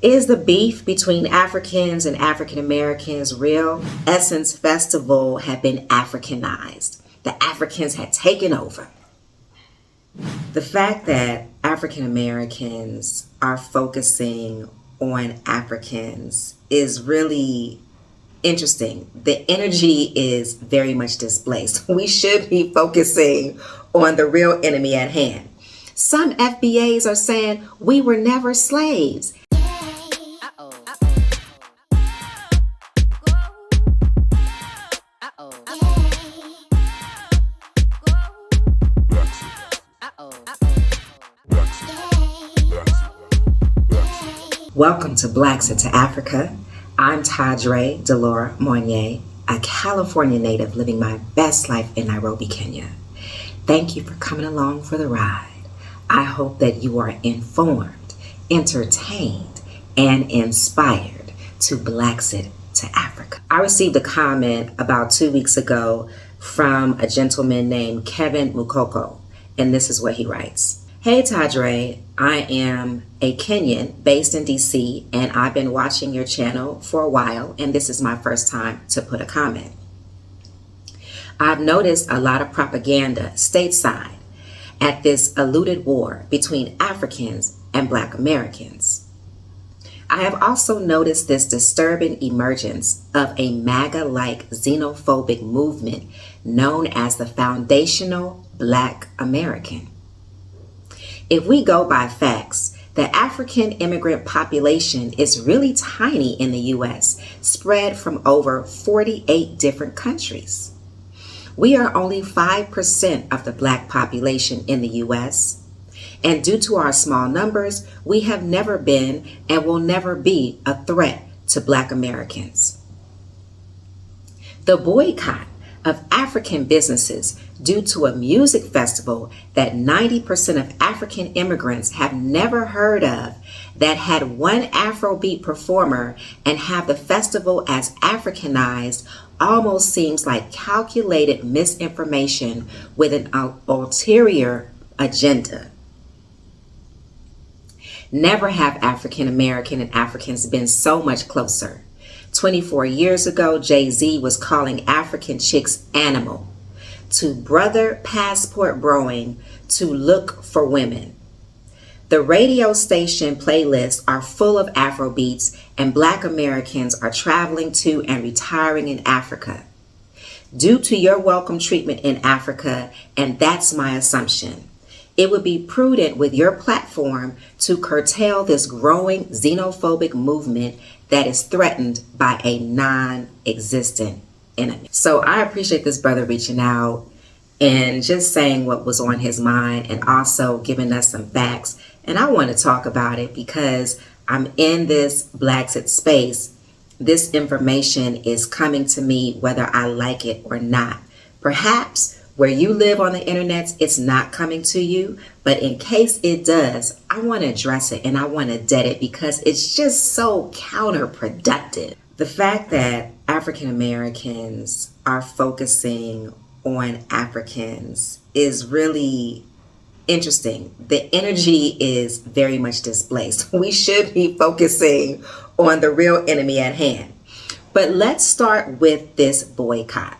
Is the beef between Africans and African Americans real? Essence Festival had been Africanized. The Africans had taken over. The fact that African Americans are focusing on Africans is really interesting. The energy is very much displaced. We should be focusing on the real enemy at hand. Some FBAs are saying we were never slaves. Welcome to Blaxit to Africa. I'm Tadre Delora Monye, a California native living my best life in Nairobi, Kenya. Thank you for coming along for the ride. I hope that you are informed, entertained, and inspired to Blaxit to Africa. I received a comment about 2 weeks ago from a gentleman named Kevin Mukoko, and this is what he writes. Hey Tadre, I am a Kenyan based in DC, and I've been watching your channel for a while, and this is my first time to put a comment. I've noticed a lot of propaganda stateside at this alluded war between Africans and Black Americans. I have also noticed this disturbing emergence of a MAGA-like xenophobic movement known as the Foundational Black American. If we go by facts, the African immigrant population is really tiny in the U.S., spread from over 48 different countries. We are only 5% of the Black population in the U.S., and due to our small numbers, we have never been and will never be a threat to Black Americans. The boycott of African businesses due to a music festival that 90% of African immigrants have never heard of, that had one Afrobeat performer and have the festival as Africanized, almost seems like calculated misinformation with an ulterior agenda. Never have African American and Africans been so much closer. 24 years ago, Jay-Z was calling African chicks animal, to brother passport broing, to look for women. The radio station playlists are full of Afrobeats, and Black Americans are traveling to and retiring in Africa. Due to your welcome treatment in Africa, and that's my assumption, it would be prudent with your platform to curtail this growing xenophobic movement that is threatened by a non-existent enemy. So I appreciate this brother reaching out and just saying what was on his mind and also giving us some facts. And I want to talk about it because I'm in this Blaxit space. This information is coming to me whether I like it or not. Perhaps where you live on the internet, it's not coming to you, but in case it does, I want to address it and I want to dead it because it's just so counterproductive. The fact that African Americans are focusing on Africans is really interesting. The energy is very much displaced. We should be focusing on the real enemy at hand. But let's start with this boycott.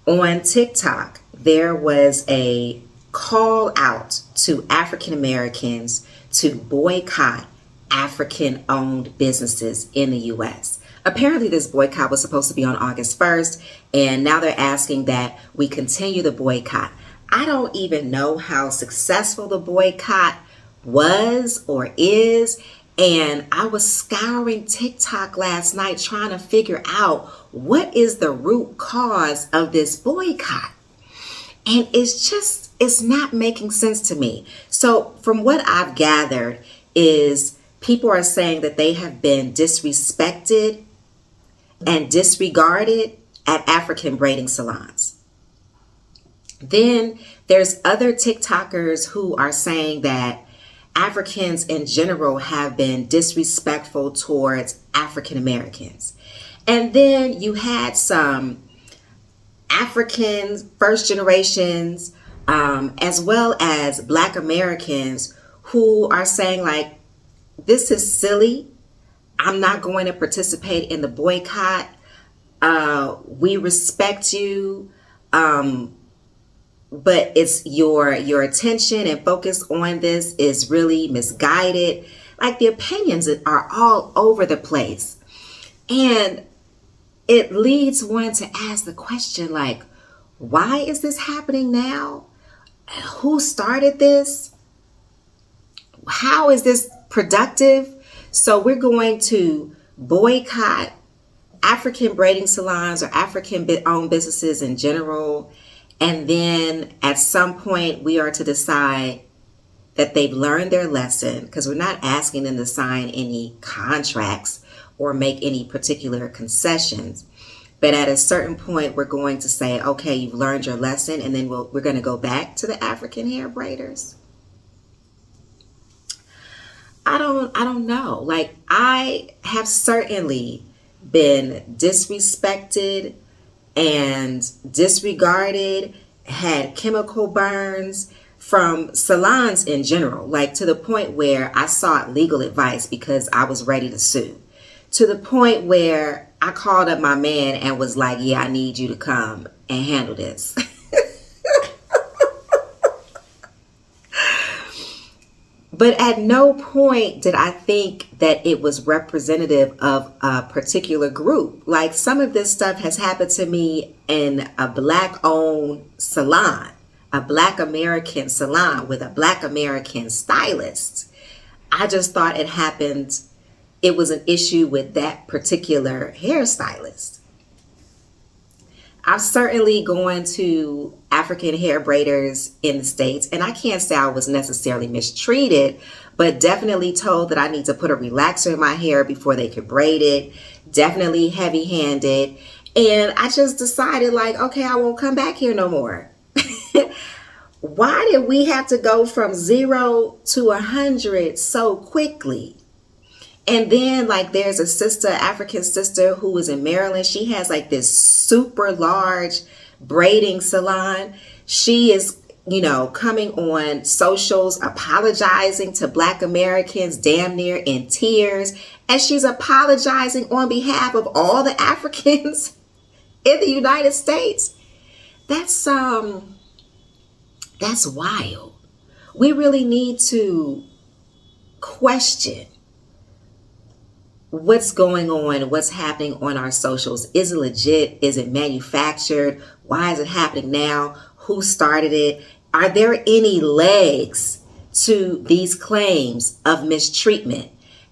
On TikTok, there was a call out to African Americans to boycott African-owned businesses in the U.S. Apparently, this boycott was supposed to be on August 1st, and now they're asking that we continue the boycott. I don't even know how successful the boycott was or is, and I was scouring TikTok last night trying to figure out what is the root cause of this boycott. And it's not making sense to me. So from what I've gathered is people are saying that they have been disrespected and disregarded at African braiding salons. Then there's other TikTokers who are saying that Africans in general have been disrespectful towards African Americans. And then you had some Africans, first generations, as well as Black Americans who are saying like, this is silly. I'm not going to participate in the boycott. We respect you, but it's your attention and focus on this is really misguided. Like, the opinions are all over the place. And it leads one to ask the question, like, why is this happening now? Who started this? How is this productive? So we're going to boycott African braiding salons or African-owned businesses in general. And then at some point, we are to decide that they've learned their lesson, because we're not asking them to sign any contracts or make any particular concessions. But at a certain point, we're going to say, okay, you've learned your lesson, and then we're going to go back to the African hair braiders. I don't know. Like, I have certainly been disrespected and disregarded, had chemical burns from salons in general, like to the point where I sought legal advice because I was ready to sue. To the point where I called up my man and was like, yeah, I need you to come and handle this. But at no point did I think that it was representative of a particular group. Like, some of this stuff has happened to me in a Black-owned salon, a Black American salon with a Black American stylist. I just thought it was an issue with that particular hairstylist. I've certainly gone to African hair braiders in the States, and I can't say I was necessarily mistreated, but definitely told that I need to put a relaxer in my hair before they could braid it. Definitely heavy-handed. And I just decided, like, okay, I won't come back here no more. Why did we have to go from 0 to 100 so quickly? And then, like, there's a sister, African sister, who is in Maryland. She has like this super large braiding salon. She is, coming on socials, apologizing to Black Americans, damn near in tears. And she's apologizing on behalf of all the Africans in the United States. That's wild. We really need to question what's going on, what's happening on our socials. Is it legit? Is it manufactured? Why is it happening now? Who started it? Are there any legs to these claims of mistreatment?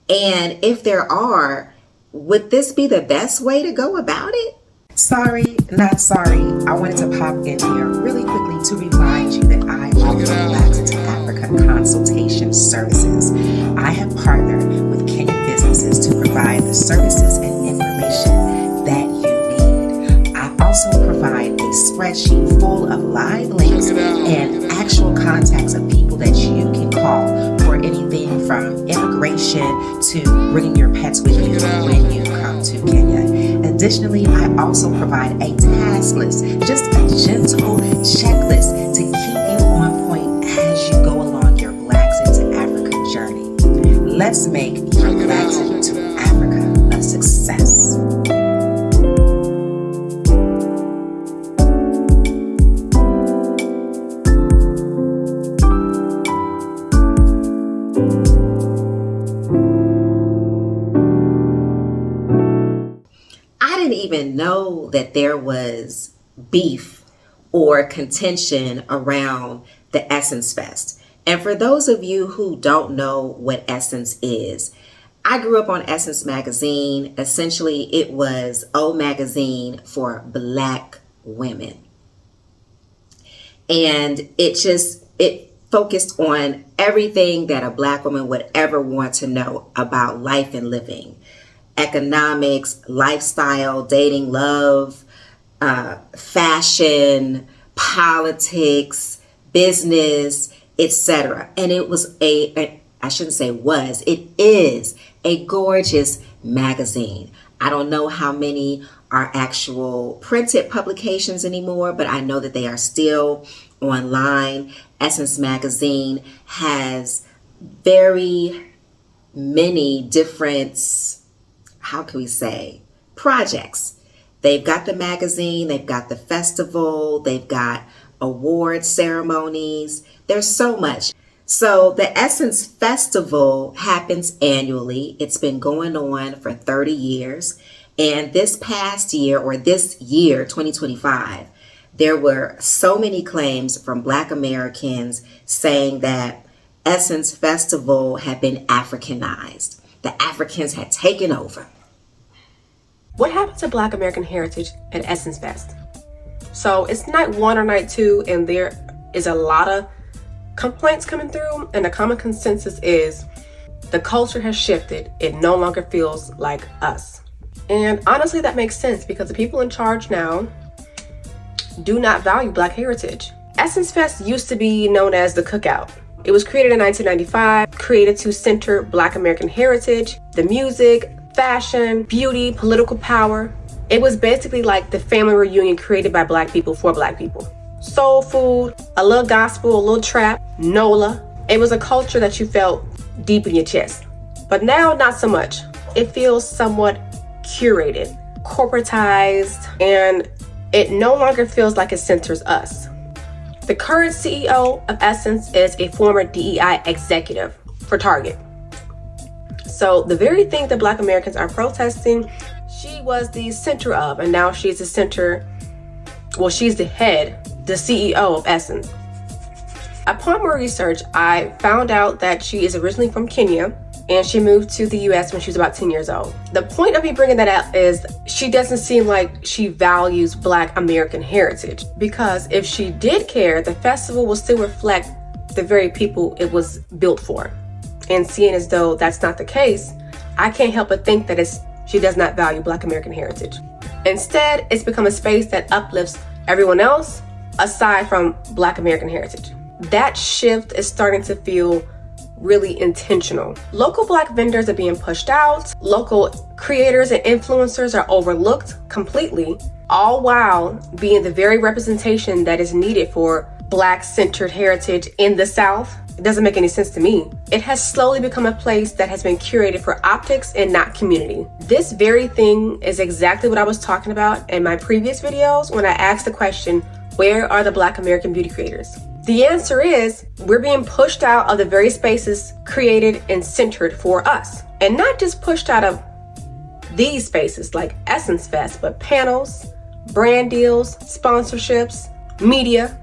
And if there are, would this be the best way to go about it? Sorry, not sorry. I wanted to pop in here really quickly to remind you that I offer Blaxit Africa consultation services. I have partnered with Kenyan businesses to provide the services and information that you need. I also provide a spreadsheet full of live links and actual contacts of people that you can call for anything from immigration to bringing your pets with you when you come to Kenya. Additionally, I also provide a task list, just a gentle checklist to keep you on point as you go along your Blaxit to Africa journey. Let's make your Blaxit to Africa a success. Even know that there was beef or contention around the Essence Fest. And for those of you who don't know what Essence is, I grew up on Essence magazine. Essentially, it was a magazine for Black women. And it focused on everything that a Black woman would ever want to know about life and living. Economics, lifestyle, dating, love, fashion, politics, business, etc. And it was it is a gorgeous magazine. I don't know how many are actual printed publications anymore, but I know that they are still online. Essence magazine has very many different how can we say, projects. They've got the magazine, they've got the festival, they've got award ceremonies. There's so much. So the Essence Festival happens annually. It's been going on for 30 years. And this past year, or this year, 2025, there were so many claims from Black Americans saying that Essence Festival had been Africanized. The Africans had taken over. What happened to Black American heritage at Essence Fest? So it's night 1 or night 2, and there is a lot of complaints coming through, and the common consensus is the culture has shifted. It no longer feels like us. And honestly, that makes sense because the people in charge now do not value Black heritage. Essence Fest used to be known as the Cookout. It was created in 1995, created to center Black American heritage, the music, fashion, beauty, political power. It was basically like the family reunion created by Black people for Black people. Soul food, a little gospel, a little trap, NOLA. It was a culture that you felt deep in your chest. But now, not so much. It feels somewhat curated, corporatized, and it no longer feels like it centers us. The current CEO of Essence is a former DEI executive for Target. So the very thing that Black Americans are protesting, she was the center of, and now she's the center, well, she's the head, the CEO of Essence. Upon more research, I found out that she is originally from Kenya, and she moved to the US when she was about 10 years old. The point of me bringing that up is she doesn't seem like she values Black American heritage, because if she did care, the festival will still reflect the very people it was built for. And seeing as though that's not the case, I can't help but think that she does not value Black American heritage. Instead, it's become a space that uplifts everyone else aside from Black American heritage. That shift is starting to feel really intentional. Local Black vendors are being pushed out. Local creators and influencers are overlooked completely, all while being the very representation that is needed for Black-centered heritage in the South. It doesn't make any sense to me. It has slowly become a place that has been curated for optics and not community. This very thing is exactly what I was talking about in my previous videos when I asked the question, where are the Black American beauty creators? The answer is, we're being pushed out of the very spaces created and centered for us. And not just pushed out of these spaces like Essence Fest, but panels, brand deals, sponsorships, media.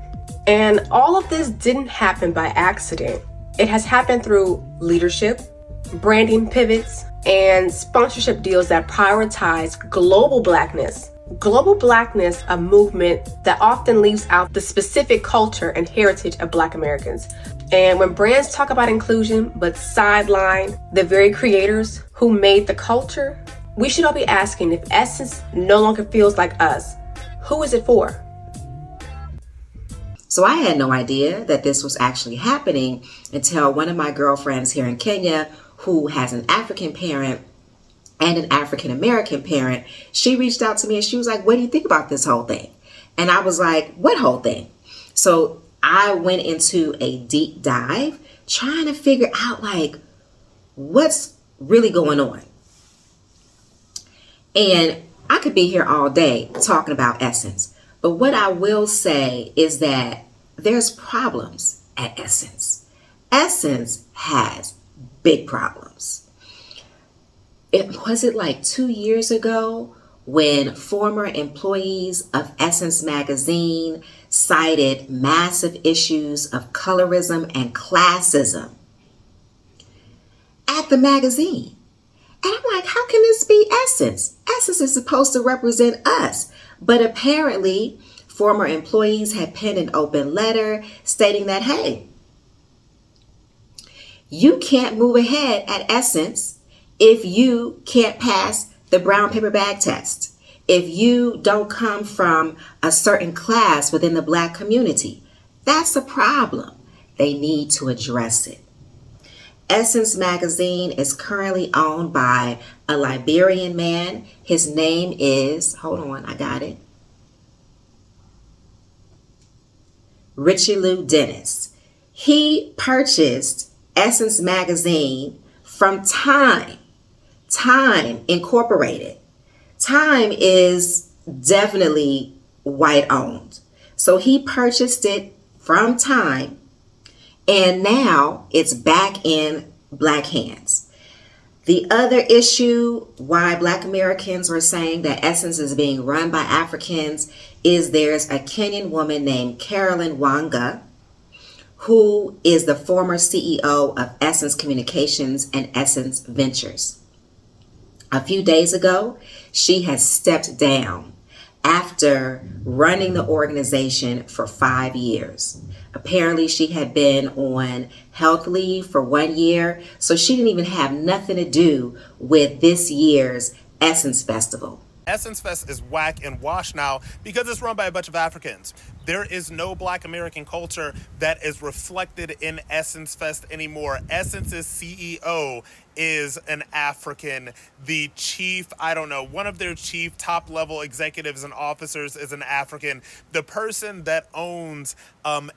And all of this didn't happen by accident. It has happened through leadership, branding pivots, and sponsorship deals that prioritize global Blackness. Global Blackness, a movement that often leaves out the specific culture and heritage of Black Americans. And when brands talk about inclusion but sideline the very creators who made the culture, we should all be asking, if Essence no longer feels like us, who is it for? So I had no idea that this was actually happening until one of my girlfriends here in Kenya, who has an African parent and an African American parent, she reached out to me and she was like, what do you think about this whole thing? And I was like, what whole thing? So I went into a deep dive trying to figure out like what's really going on. And I could be here all day talking about Essence. But what I will say is that there's problems at Essence. Essence has big problems. Was it like 2 years ago when former employees of Essence magazine cited massive issues of colorism and classism at the magazine? And I'm like, how can this be Essence? Essence is supposed to represent us. But apparently, former employees had penned an open letter stating that, hey, you can't move ahead at Essence if you can't pass the brown paper bag test, if you don't come from a certain class within the Black community. That's a problem. They need to address it. Essence magazine is currently owned by a Liberian man. His name is, hold on, I got it. Richelieu Dennis. He purchased Essence magazine from Time Time Incorporated. Time is definitely white owned. So he purchased it from Time, and now it's back in Black hands. The other issue why Black Americans are saying that Essence is being run by Africans is there's a Kenyan woman named Carolyn Wanga, who is the former CEO of Essence Communications and Essence Ventures. A few days ago, she has stepped down after running the organization for 5 years. Apparently, she had been on health leave for 1 year, so she didn't even have nothing to do with this year's Essence Festival. Essence Fest is whack and wash now because it's run by a bunch of Africans. There is no Black American culture that is reflected in Essence Fest anymore. Essence's CEO is an African. The chief, one of their chief top level executives and officers is an African. The person that owns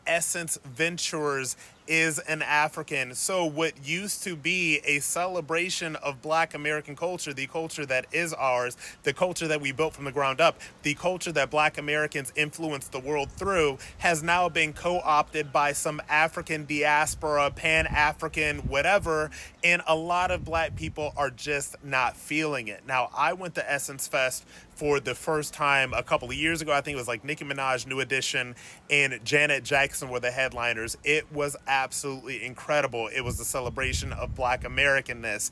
Essence Ventures is an African. So what used to be a celebration of Black American culture, the culture that is ours, the culture that we built from the ground up, the culture that Black Americans influenced the world through, has now been co-opted by some African diaspora, Pan-African, whatever, and a lot of Black people are just not feeling it. Now, I went to Essence Fest for the first time a couple of years ago. I think it was like Nicki Minaj, New Edition, and Janet Jackson were the headliners. It was absolutely incredible. It was a celebration of Black Americanness.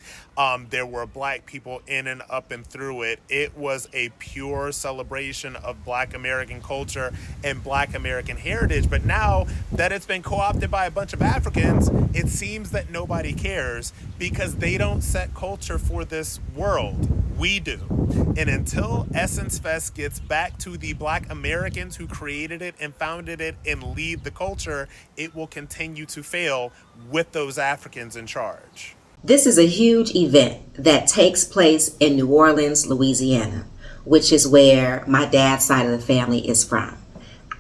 There were Black people in and up and through it. It was a pure celebration of Black American culture and Black American heritage. But now that it's been co-opted by a bunch of Africans, it seems that nobody cares because they don't set culture for this world. We do. And until Essence Fest gets back to the Black Americans who created it and founded it and lead the culture, it will continue to fail with those Africans in charge. This is a huge event that takes place in New Orleans, Louisiana, which is where my dad's side of the family is from.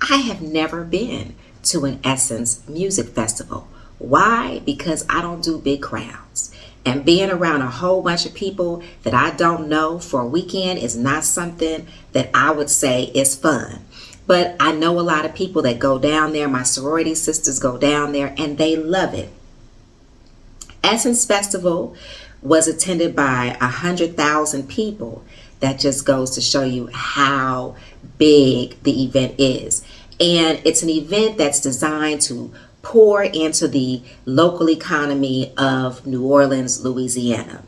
I have never been to an Essence music festival. Why? Because I don't do big crowds. And being around a whole bunch of people that I don't know for a weekend is not something that I would say is fun. But I know a lot of people that go down there. My sorority sisters go down there and they love it. Essence Festival was attended by 100,000 people. That just goes to show you how big the event is. And it's an event that's designed to pour into the local economy of New Orleans, Louisiana.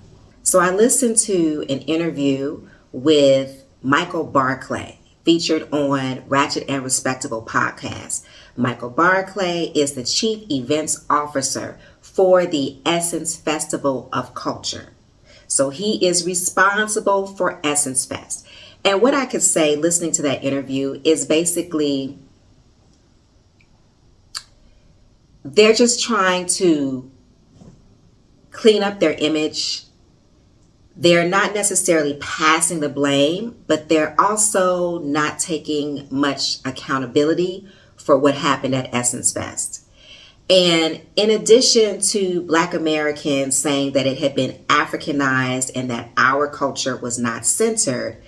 So I listened to an interview with Michael Barclay, featured on Ratchet and Respectable podcast. Michael Barclay is the Chief Events Officer for the Essence Festival of Culture. So he is responsible for Essence Fest. And what I could say listening to that interview is basically they're just trying to clean up their image. They're not necessarily passing the blame, but they're also not taking much accountability for what happened at Essence Fest. And in addition to Black Americans saying that it had been Africanized and that our culture was not centered,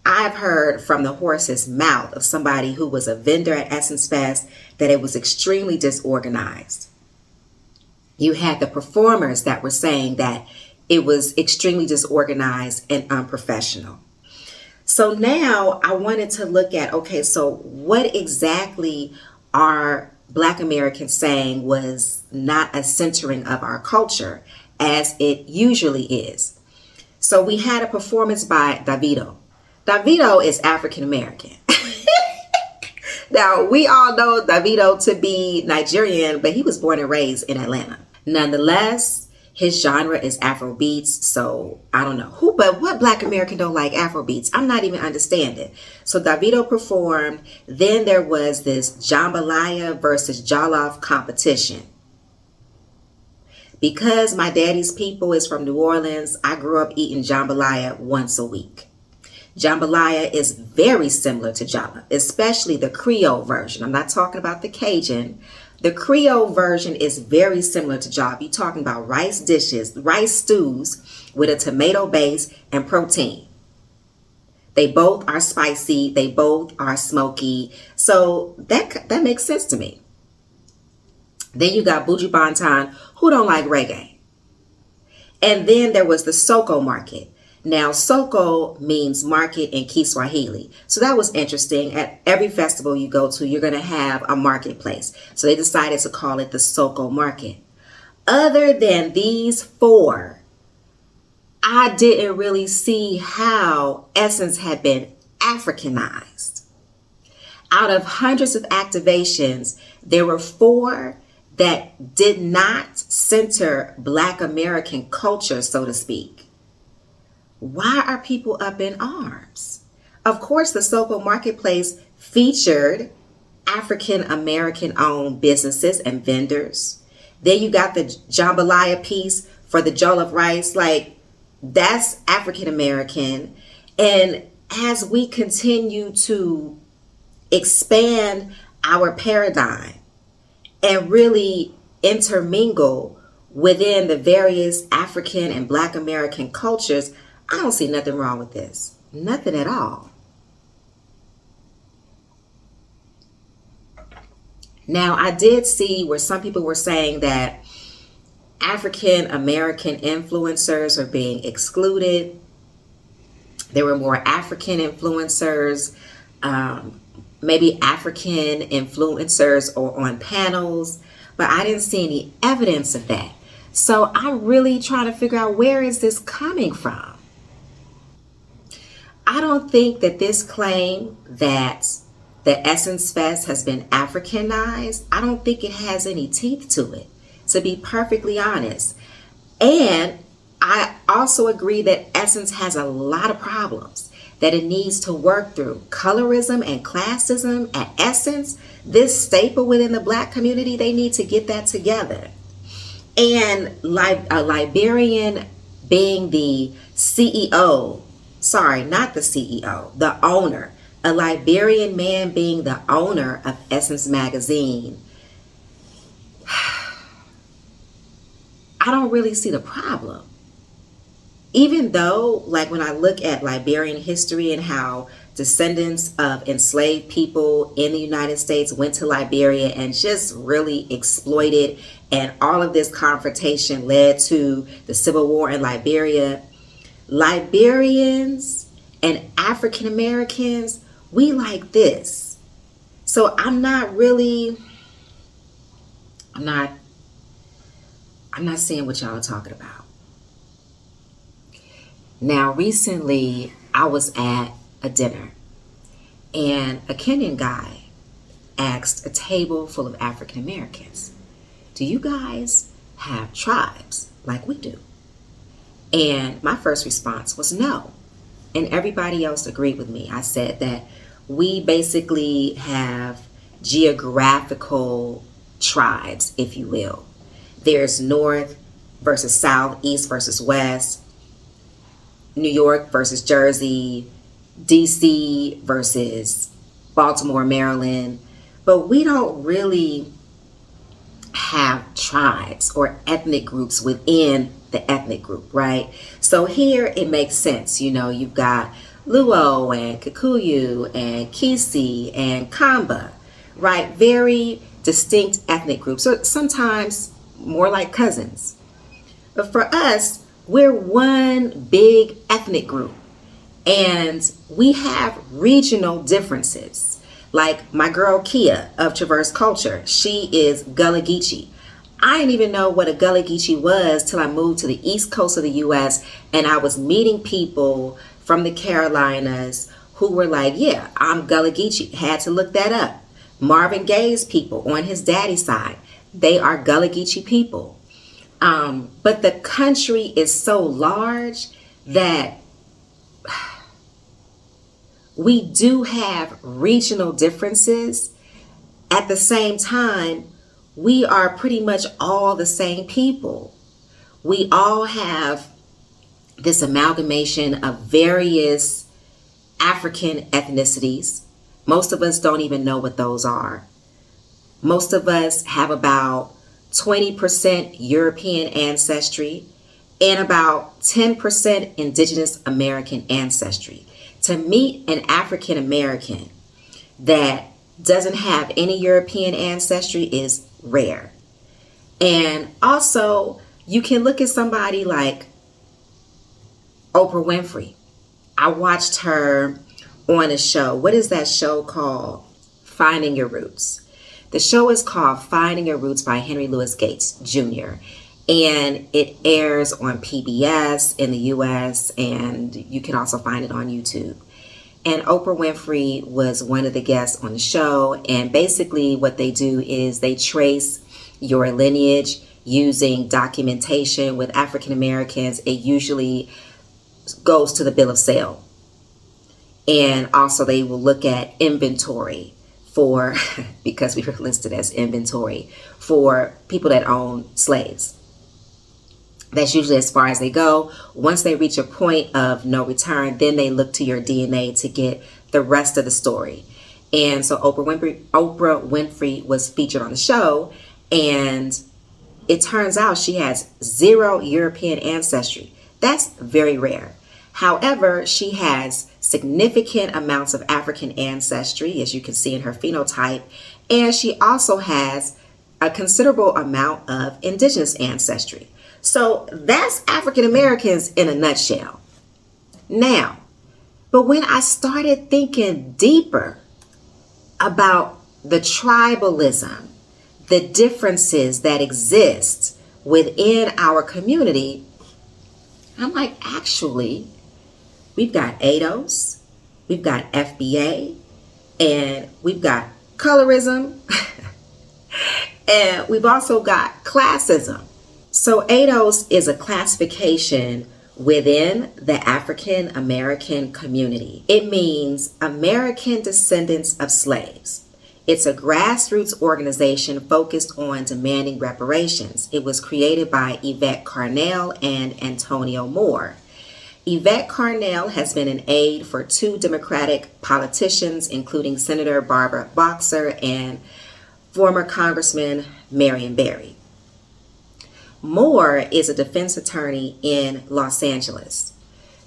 I've heard from the horse's mouth of somebody who was a vendor at Essence Fest that it was extremely disorganized. You had the performers that were saying that it was extremely disorganized and unprofessional. So now I wanted to look at, okay, so what exactly are Black Americans saying was not a centering of our culture as it usually is? So we had a performance by Davido. Davido is African American. Now, we all know Davido to be Nigerian, but he was born and raised in Atlanta. Nonetheless, his genre is Afrobeats, so I don't know who, but what Black American don't like Afrobeats? I'm not even understanding. So Davido performed. Then there was this jambalaya versus jollof competition. Because my daddy's people is from New Orleans, I grew up eating jambalaya once a week. Jambalaya is very similar to jollof, especially the Creole version. I'm not talking about the Cajun, The Creole version is very similar to jollof. You're talking about rice dishes, rice stews with a tomato base and protein. They both are spicy. They both are smoky. So that makes sense to me. Then you got Buju Banton, who don't like reggae. And then there was the Soko market. Now, Soko means market in Kiswahili. So that was interesting. At every festival you go to, you're going to have a marketplace. So they decided to call it the Soko market. Other than these four, I didn't really see how Essence had been Africanized. Out of hundreds of activations, there were four that did not center Black American culture, so to speak. Why are people up in arms? Of course, the Soko Marketplace featured African American owned businesses and vendors. Then you got the jambalaya piece for the jollof rice. Like, that's African American. And as we continue to expand our paradigm and really intermingle within the various African and Black American cultures, I don't see nothing wrong with this. Nothing at all. Now, I did see where some people were saying that African American influencers are being excluded. There were more African influencers, maybe African influencers or on panels, but I didn't see any evidence of that. So I'm really trying to figure out, where is this coming from? I don't think that this claim that the Essence Fest has been Africanized, I don't think it has any teeth to it, to be perfectly honest. And I also agree that Essence has a lot of problems that it needs to work through. Colorism and classism at Essence, this staple within the Black community, they need to get that together. And a Liberian being the CEO, sorry, not the CEO, the owner, a Liberian man being the owner of Essence Magazine, I don't really see the problem. Even though, like, when I look at Liberian history and how descendants of enslaved people in the United States went to Liberia and just really exploited, and all of this confrontation led to the Civil War in Liberia, Liberians and African Americans, we like this. So I'm not seeing what y'all are talking about. Now, recently I was at a dinner and a Kenyan guy asked a table full of African Americans, do you guys have tribes like we do? And my first response was no. And everybody else agreed with me. I said that we basically have geographical tribes, if you will. There's North versus South, East versus West, New York versus Jersey, DC versus Baltimore, Maryland. But we don't really have tribes or ethnic groups within the ethnic group, right? So here it makes sense. You know, you've got Luo and Kikuyu and Kisi and Kamba, right? Very distinct ethnic groups, or sometimes more like cousins. But for us, we're one big ethnic group, and we have regional differences. Like my girl Kia of Traverse Culture, she is Gullah Geechee. I didn't even know what a Gullah Geechee was till I moved to the East Coast of the US, and I was meeting people from the Carolinas who were like, yeah, I'm Gullah Geechee. Had to look that up. Marvin Gaye's people on his daddy's side, they are Gullah Geechee people. But the country is so large that we do have regional differences. At the same time, we are pretty much all the same people. We all have this amalgamation of various African ethnicities. Most of us don't even know what those are. Most of us have about 20% European ancestry and about 10% Indigenous American ancestry. To meet an African American that doesn't have any European ancestry is rare. And also, you can look at somebody like Oprah Winfrey. I watched her on a show. What is that show called? Finding Your Roots. The show is called Finding Your Roots by Henry Louis Gates Jr. And it airs on PBS in the US, and you can also find it on YouTube. And Oprah Winfrey was one of the guests on the show. And basically what they do is they trace your lineage using documentation. With African Americans, it usually goes to the bill of sale. And also they will look at inventory for, because we were listed as inventory, for people that own slaves. That's usually as far as they go. Once they reach a point of no return, then they look to your DNA to get the rest of the story. And so Oprah Winfrey was featured on the show, and it turns out she has 0 European ancestry. That's very rare. However, she has significant amounts of African ancestry, as you can see in her phenotype, and she also has a considerable amount of indigenous ancestry. So that's African Americans in a nutshell. Now, but when I started thinking deeper about the tribalism, the differences that exist within our community, I'm like, actually, we've got ADOS, we've got FBA, and we've got colorism, and we've also got classism. So ADOS is a classification within the African American community. It means American descendants of slaves. It's a grassroots organization focused on demanding reparations. It was created by Yvette Carnell and Antonio Moore. Yvette Carnell has been an aide for 2 Democratic politicians, including Senator Barbara Boxer and former Congressman Marion Barry. Moore is a defense attorney in Los Angeles.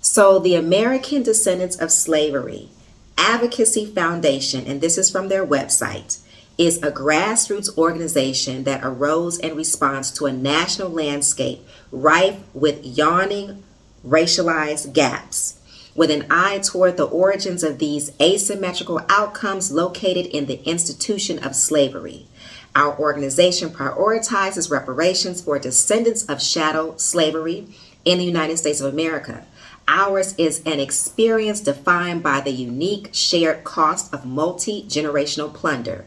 So the American Descendants of Slavery Advocacy Foundation, and this is from their website, is a grassroots organization that arose in response to a national landscape rife with yawning racialized gaps, with an eye toward the origins of these asymmetrical outcomes located in the institution of slavery. Our organization prioritizes reparations for descendants of chattel slavery in the United States of America. Ours is an experience defined by the unique shared cost of multi-generational plunder.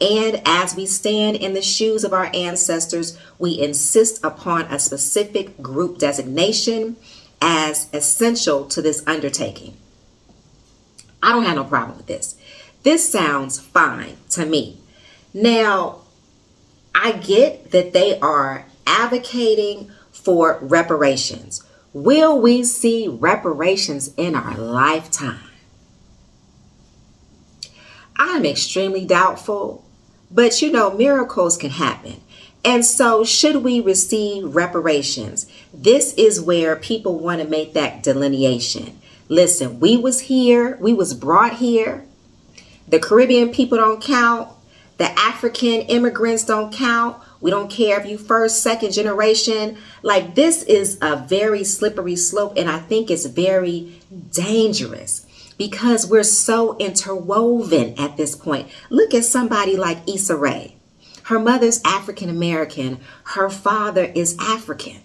And as we stand in the shoes of our ancestors, we insist upon a specific group designation as essential to this undertaking. I don't have no problem with this. This sounds fine to me. Now, I get that they are advocating for reparations. Will we see reparations in our lifetime? I'm extremely doubtful, but miracles can happen. And so should we receive reparations? This is where people want to make that delineation. Listen, we was brought here. The Caribbean people don't count. The African immigrants don't count. We don't care if you first, second generation. Like, this is a very slippery slope, and I think it's very dangerous because we're so interwoven at this point. Look at somebody like Issa Rae. Her mother's African American. Her father is African.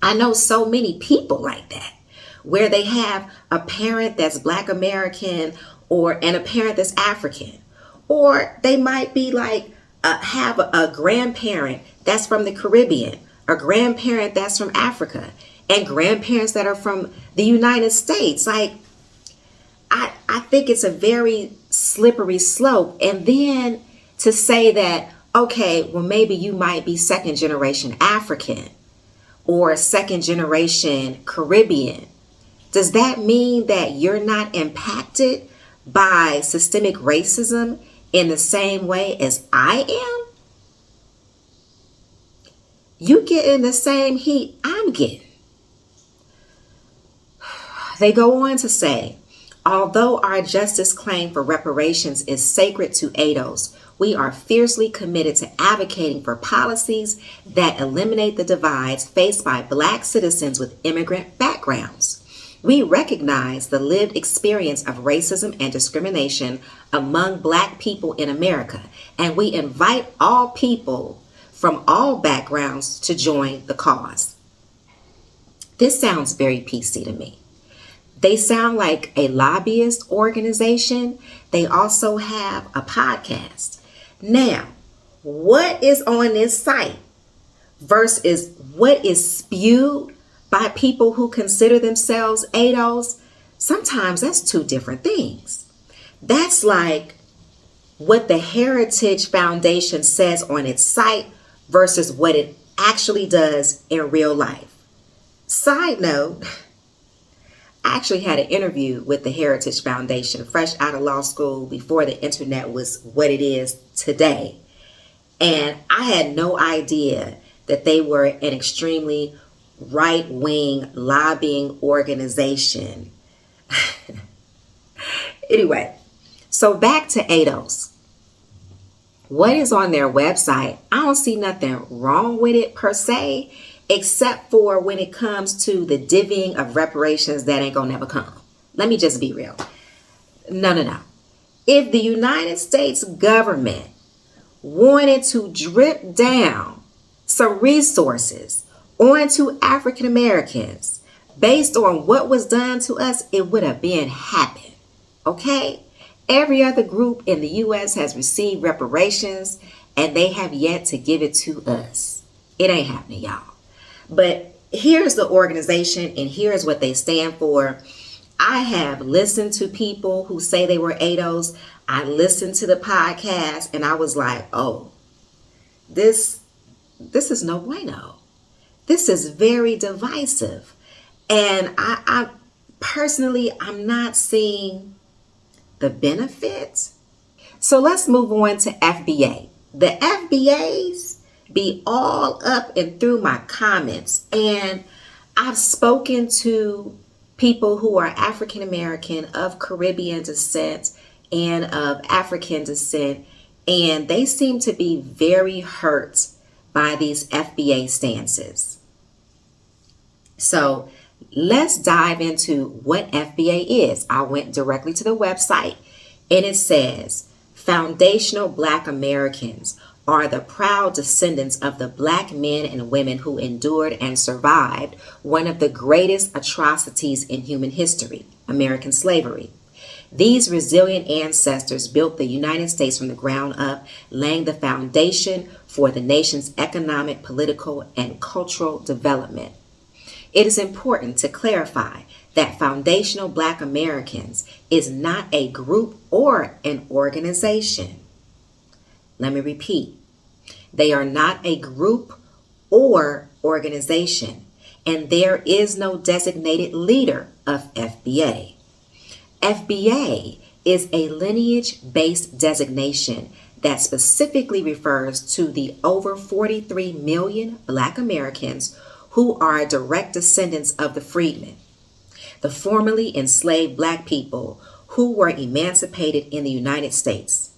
I know so many people like that, where they have a parent that's Black American and a parent that's African. Or they might be like, have a grandparent that's from the Caribbean, a grandparent that's from Africa, and grandparents that are from the United States. Like, I think it's a very slippery slope. And then to say that, okay, well, maybe you might be second generation African or second generation Caribbean. Does that mean that you're not impacted by systemic racism in the same way as I am, you getting the same heat I'm getting. They go on to say, although our justice claim for reparations is sacred to ADOS, we are fiercely committed to advocating for policies that eliminate the divides faced by Black citizens with immigrant backgrounds. We recognize the lived experience of racism and discrimination among Black people in America, and we invite all people from all backgrounds to join the cause. This sounds very PC to me. They sound like a lobbyist organization. They also have a podcast. Now, what is on this site versus what is spewed by people who consider themselves ADOS, sometimes that's two different things. That's like what the Heritage Foundation says on its site versus what it actually does in real life. Side note, I actually had an interview with the Heritage Foundation fresh out of law school before the internet was what it is today. And I had no idea that they were an extremely right-wing lobbying organization. Anyway, so back to ADOS. What is on their website, I don't see nothing wrong with it per se, except for when it comes to the divvying of reparations that ain't gonna never come. Let me just be real. No. If the United States government wanted to drip down some resources onto African Americans based on what was done to us, it would have been happened. Okay? Every other group in the U.S. has received reparations, and they have yet to give it to us. It ain't happening, y'all. But here's the organization, and here's what they stand for. I have listened to people who say they were ADOS. I listened to the podcast, and I was like, oh, this is no bueno. This is very divisive. And I personally, I'm not seeing the benefits. So let's move on to FBA. The FBAs be all up and through my comments. And I've spoken to people who are African American, of Caribbean descent, and of African descent, and they seem to be very hurt by these FBA stances. So let's dive into what FBA is. I went directly to the website, and it says, foundational Black Americans are the proud descendants of the Black men and women who endured and survived one of the greatest atrocities in human history, American slavery. These resilient ancestors built the United States from the ground up, laying the foundation for the nation's economic, political, and cultural development. It is important to clarify that foundational Black Americans is not a group or an organization. Let me repeat. They are not a group or organization, and there is no designated leader of FBA. FBA is a lineage-based designation that specifically refers to the over 43 million Black Americans who are direct descendants of the freedmen, the formerly enslaved Black people who were emancipated in the United States.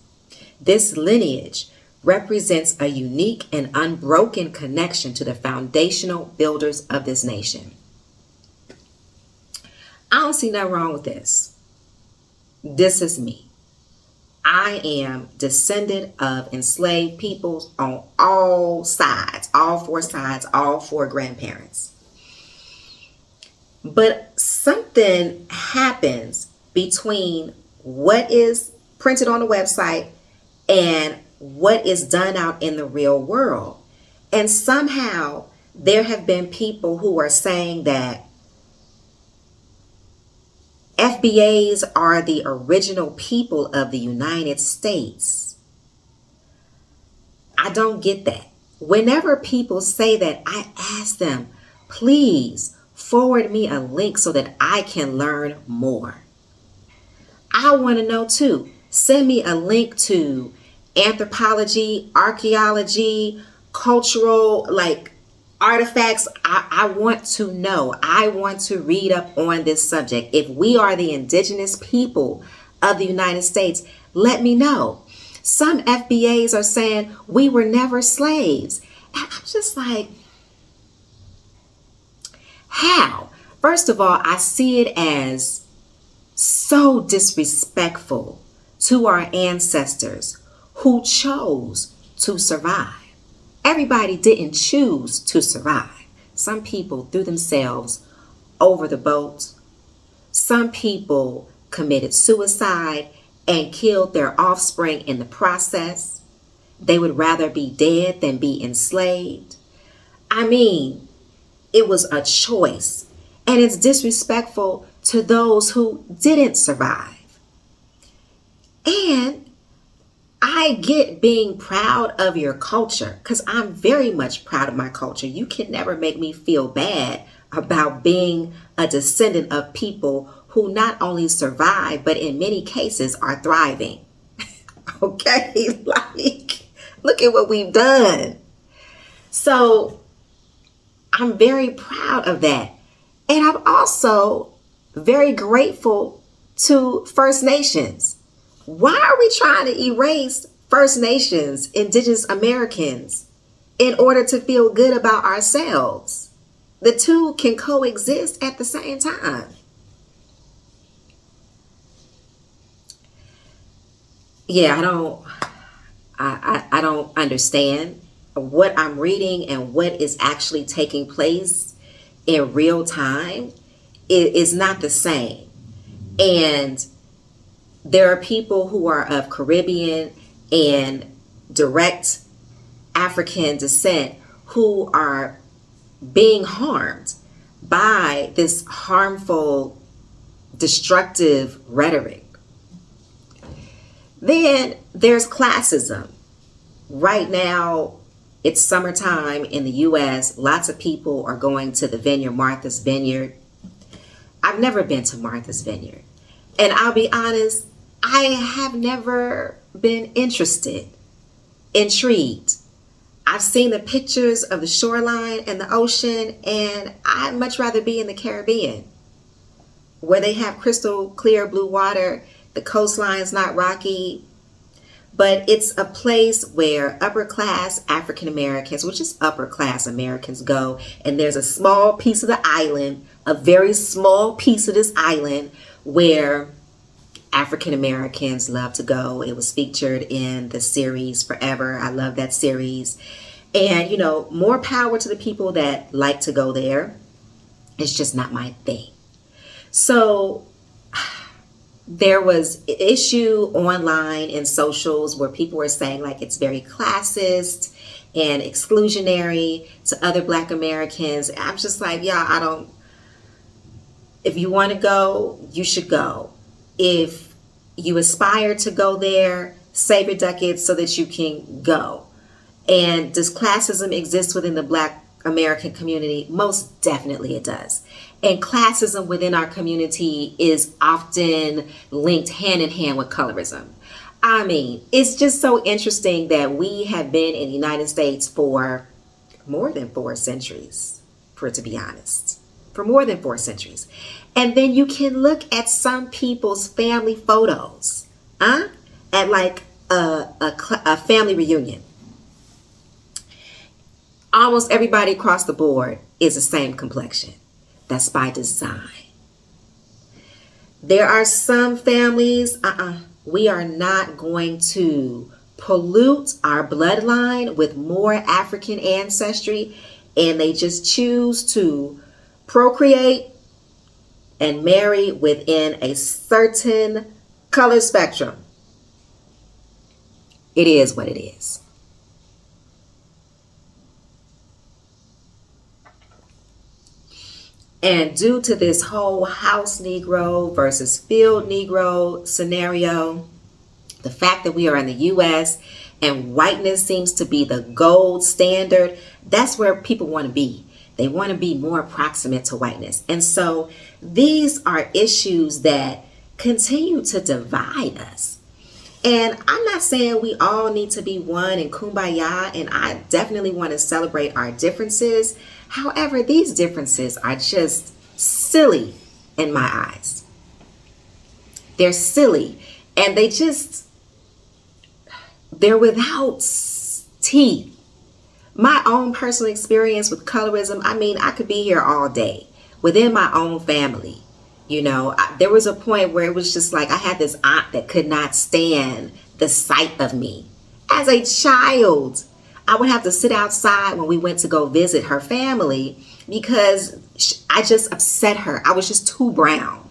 This lineage represents a unique and unbroken connection to the foundational builders of this nation. I don't see nothing wrong with this. This is me. I am descendant of enslaved peoples on all sides, all four grandparents. But something happens between what is printed on the website and what is done out in the real world. And somehow there have been people who are saying that FBAs are the original people of the United States. I don't get that. Whenever people say that, I ask them, please forward me a link so that I can learn more. I want to know too, Send me a link to anthropology, archaeology, cultural, like artifacts. I want to know. I want to read up on this subject. If we are the indigenous people of the United States, let me know. Some FBAs are saying we were never slaves. And I'm just like, how? First of all, I see it as so disrespectful to our ancestors who chose to survive. Everybody didn't choose to survive. Some people threw themselves over the boat. Some people committed suicide and killed their offspring in the process. They would rather be dead than be enslaved. I mean, it was a choice, and it's disrespectful to those who didn't survive. And I get being proud of your culture, because I'm very much proud of my culture. You can never make me feel bad about being a descendant of people who not only survive, but in many cases are thriving. Okay, like, look at what we've done. So I'm very proud of that. And I'm also very grateful to First Nations. Why are we trying to erase First Nations, Indigenous Americans, in order to feel good about ourselves? The two can coexist at the same time. Yeah, I don't understand what I'm reading and what is actually taking place in real time. It is not the same. And there are people who are of Caribbean and direct African descent who are being harmed by this harmful, destructive rhetoric. Then there's classism. Right now, it's summertime in the U.S. Lots of people are going to the vineyard, Martha's Vineyard. I've never been to Martha's Vineyard. And I'll be honest, I have never been intrigued. I've seen the pictures of the shoreline and the ocean, and I'd much rather be in the Caribbean, where they have crystal clear blue water. The coastline is not rocky, but it's a place where upper class African Americans, which is upper class Americans, go. And there's a small piece of the island, a very small piece of this island, where African Americans love to go. It was featured in the series Forever. I love that series. And, you know, more power to the people that like to go there. It's just not my thing. So there was an issue online in socials where people were saying like it's very classist and exclusionary to other Black Americans. I'm just like, yeah, if you want to go, you should go. If you aspire to go there, save your ducats so that you can go. And does classism exist within the Black American community? Most definitely it does. And classism within our community is often linked hand in hand with colorism. I mean, it's just so interesting that we have been in the United States for more than 4 centuries, to be honest, for more than 4 centuries. And then you can look at some people's family photos, at like a family reunion. Almost everybody across the board is the same complexion. That's by design. There are some families, we are not going to pollute our bloodline with more African ancestry, and they just choose to procreate and marry within a certain color spectrum. It is what it is. And due to this whole house Negro versus field Negro scenario, the fact that we are in the U.S. and whiteness seems to be the gold standard, that's where people want to be. They want to be more proximate to whiteness. And so these are issues that continue to divide us. And I'm not saying we all need to be one and kumbaya, and I definitely want to celebrate our differences. However, these differences are just silly in my eyes. They're silly, and they're without teeth. My own personal experience with colorism, I mean, I could be here all day within my own family. There was a point where it was just like I had this aunt that could not stand the sight of me. As a child, I would have to sit outside when we went to go visit her family because I just upset her. I was just too brown.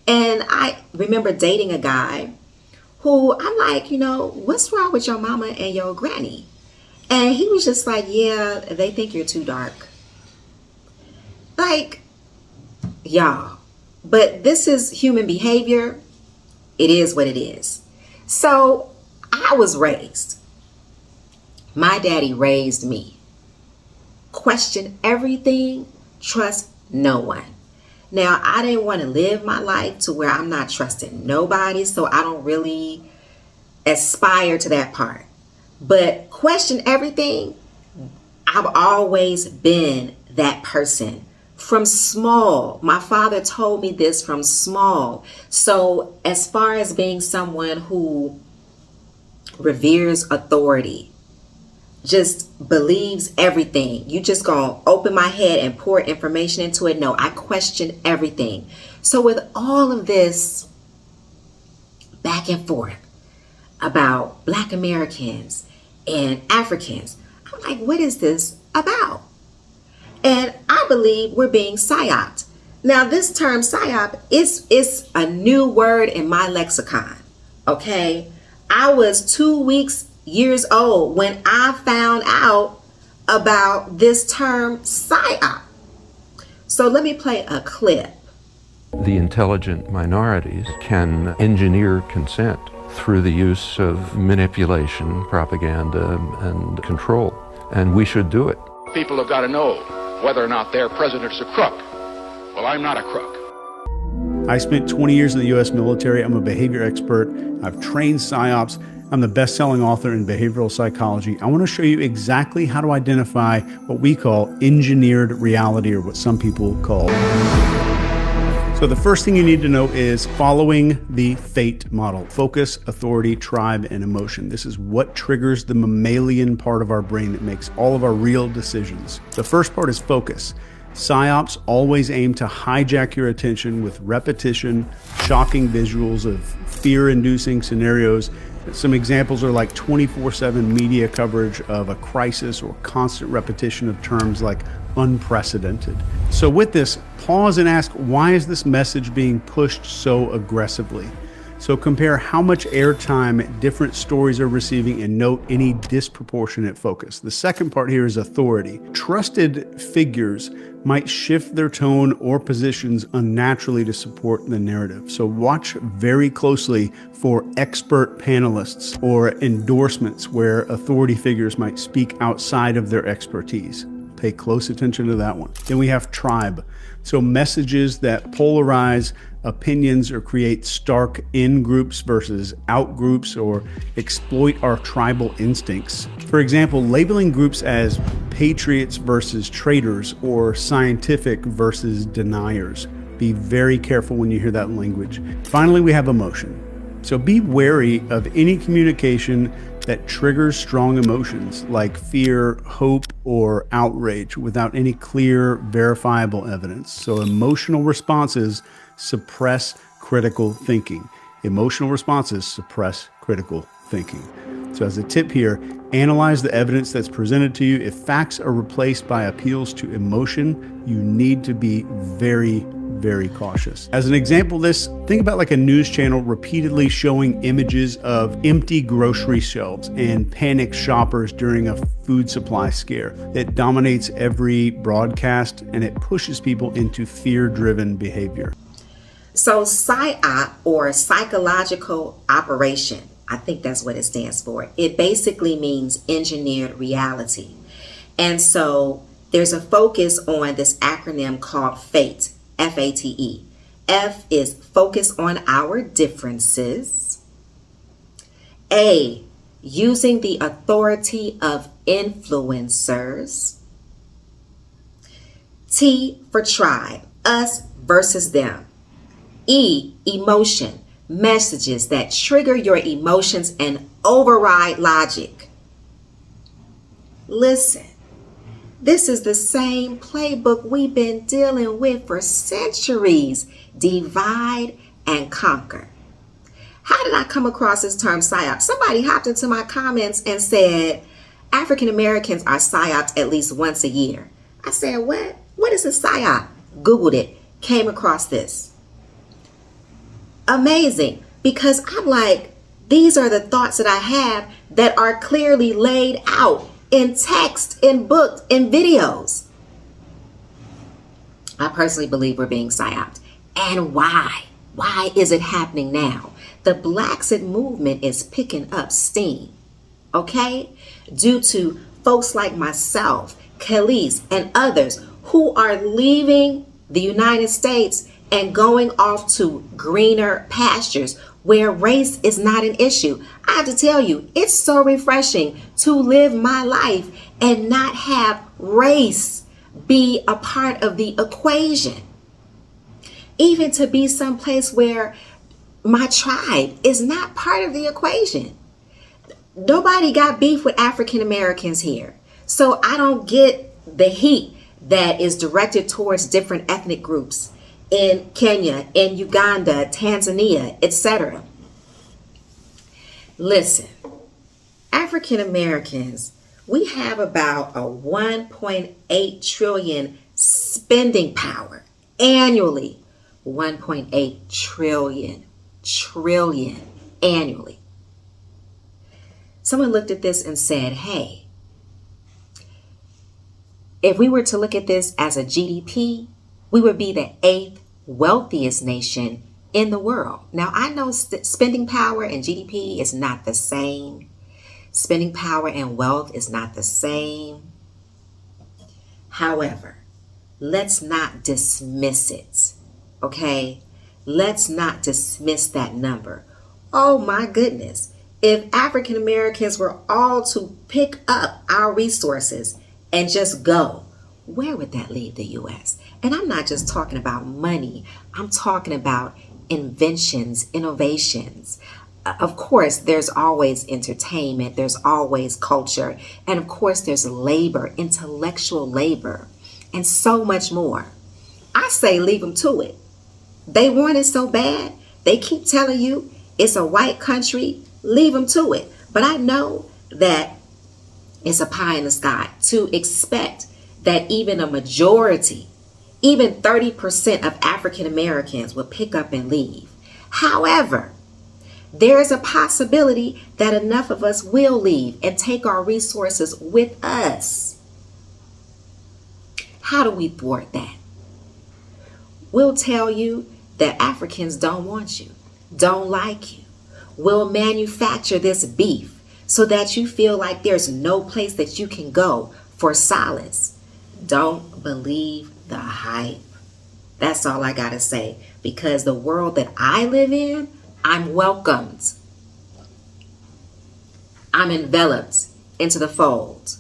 And I remember dating a guy who I'm like, what's wrong with your mama and your granny? And he was just like, yeah, they think you're too dark. Like, y'all, but this is human behavior. It is what it is. So I was raised. My daddy raised me. Question everything, trust no one. Now, I didn't want to live my life to where I'm not trusting nobody, so I don't really aspire to that part. But question everything, I've always been that person from small. My father told me this from small. So as far as being someone who reveres authority, just believes everything, you just gonna open my head and pour information into it. No, I question everything. So with all of this back and forth about Black Americans and Africans, I'm like, what is this about? And I believe we're being psy-oped. Now, this term psy-op is a new word in my lexicon. Okay, I was 2 years old when I found out about this term psy-op. So let me play a clip. The intelligent minorities can engineer consent through the use of manipulation, propaganda, and control. And we should do it. People have got to know whether or not their president's a crook. Well, I'm not a crook. I spent 20 years in the U.S. military. I'm a behavior expert. I've trained psy-ops. I'm the best-selling author in behavioral psychology. I want to show you exactly how to identify what we call engineered reality, or what some people call. So the first thing you need to know is following the FATE model: focus, authority, tribe, and emotion. This is what triggers the mammalian part of our brain that makes all of our real decisions. The first part is focus. Psy-ops always aim to hijack your attention with repetition, shocking visuals of fear-inducing scenarios. Some examples are like 24/7 media coverage of a crisis, or constant repetition of terms like unprecedented. So with this, pause and ask, why is this message being pushed so aggressively? So compare how much airtime different stories are receiving and note any disproportionate focus. The second part here is authority. Trusted figures might shift their tone or positions unnaturally to support the narrative. So watch very closely for expert panelists or endorsements where authority figures might speak outside of their expertise. Pay close attention to that one. Then we have tribe. So messages that polarize opinions or create stark in-groups versus out-groups, or exploit our tribal instincts. For example, labeling groups as patriots versus traitors, or scientific versus deniers. Be very careful when you hear that language. Finally, we have emotion. So be wary of any communication that triggers strong emotions like fear, hope, or outrage without any clear, verifiable evidence. So emotional responses suppress critical thinking. Emotional responses suppress critical thinking. So as a tip here, analyze the evidence that's presented to you. If facts are replaced by appeals to emotion, you need to be very cautious. As an example of this, think about like a news channel repeatedly showing images of empty grocery shelves and panicked shoppers during a food supply scare. It dominates every broadcast, and it pushes people into fear-driven behavior. So psy-op, or psychological operation, I think that's what it stands for. It basically means engineered reality. And so there's a focus on this acronym called FATE, F-A-T-E. F is focus on our differences. A, using the authority of influencers. T for tribe, us versus them. E, emotion, messages that trigger your emotions and override logic. Listen, this is the same playbook we've been dealing with for centuries. Divide and conquer. How did I come across this term psy-ops? Somebody hopped into my comments and said, African Americans are psy-ops at least once a year. I said, what? What is a psy-op? Googled it, came across this. Amazing, because I'm like, these are the thoughts that I have that are clearly laid out in text, in books, in videos. I personally believe we're being psy-oped. And why? Why is it happening now? The Blaxit movement is picking up steam, okay? Due to folks like myself, Khalees, and others who are leaving the United States and going off to greener pastures where race is not an issue. I have to tell you, it's so refreshing to live my life and not have race be a part of the equation. Even to be someplace where my tribe is not part of the equation. Nobody got beef with African Americans here. So I don't get the heat that is directed towards different ethnic groups in Kenya, in Uganda, Tanzania, etc. Listen, African Americans, we have about a 1.8 trillion spending power annually. 1.8 trillion annually. Someone looked at this and said, hey, if we were to look at this as a GDP, we would be the 8th wealthiest nation in the world. Now, I know spending power and GDP is not the same. Spending power and wealth is not the same. However, let's not dismiss it, okay? Let's not dismiss that number. Oh my goodness. If African Americans were all to pick up our resources and just go, where would that leave the U.S.? And I'm not just talking about money. I'm talking about inventions, innovations. Of course, there's always entertainment. There's always culture. And of course, there's labor, intellectual labor, and so much more. I say leave them to it. They want it so bad. They keep telling you it's a white country. Leave them to it. But I know that it's a pie in the sky to expect that even a majority, even 30% of African Americans will pick up and leave. However, there is a possibility that enough of us will leave and take our resources with us. How do we thwart that? We'll tell you that Africans don't want you, don't like you. We'll manufacture this beef so that you feel like there's no place that you can go for solace. Don't believe the hype. That's all I gotta say, because the world that I live in, I'm welcomed. I'm enveloped into the fold,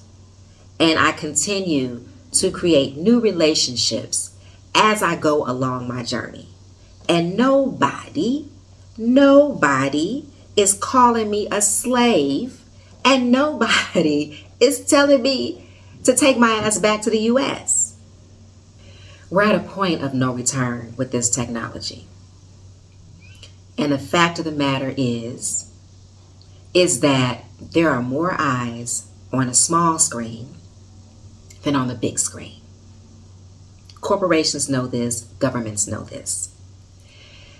and I continue to create new relationships as I go along my journey. And nobody is calling me a slave, and nobody is telling me to take my ass back to the U.S. We're at a point of no return with this technology. And the fact of the matter is that there are more eyes on a small screen than on the big screen. Corporations know this, governments know this.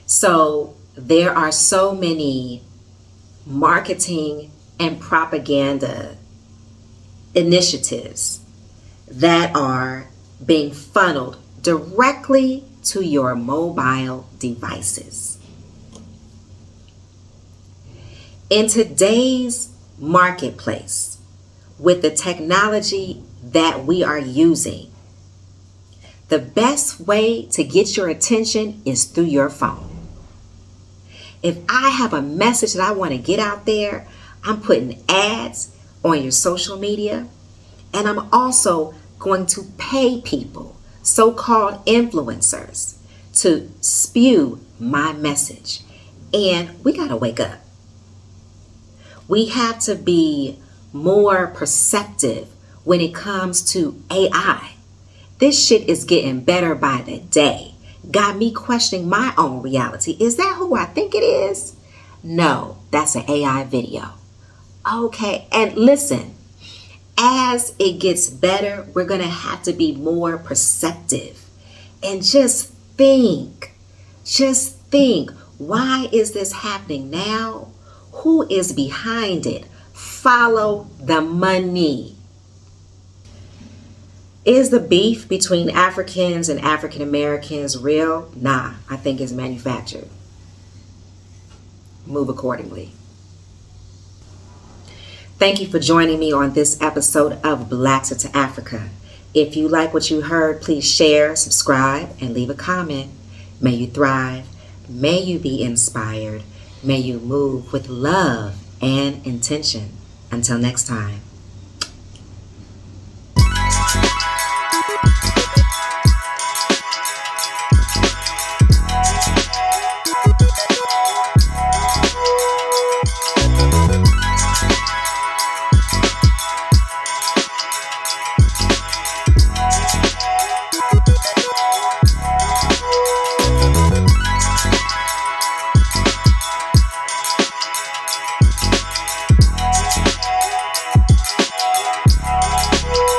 So there are so many marketing and propaganda initiatives that are being funneled directly to your mobile devices. In today's marketplace, with the technology that we are using, the best way to get your attention is through your phone. If I have a message that I want to get out there, I'm putting ads on your social media, and I'm also going to pay people, so-called influencers, to spew my message. And we got to wake up. We have to be more perceptive when it comes to AI. This shit is getting better by the day. Got me questioning my own reality. Is that who I think it is? No, that's an AI video. Okay, and listen, as it gets better, we're going to have to be more perceptive. And just think, why is this happening now? Who is behind it? Follow the money. Is the beef between Africans and African Americans real? Nah, I think it's manufactured. Move accordingly. Thank you for joining me on this episode of Blaxit to Africa. If you like what you heard, please share, subscribe, and leave a comment. May you thrive. May you be inspired. May you move with love and intention. Until next time.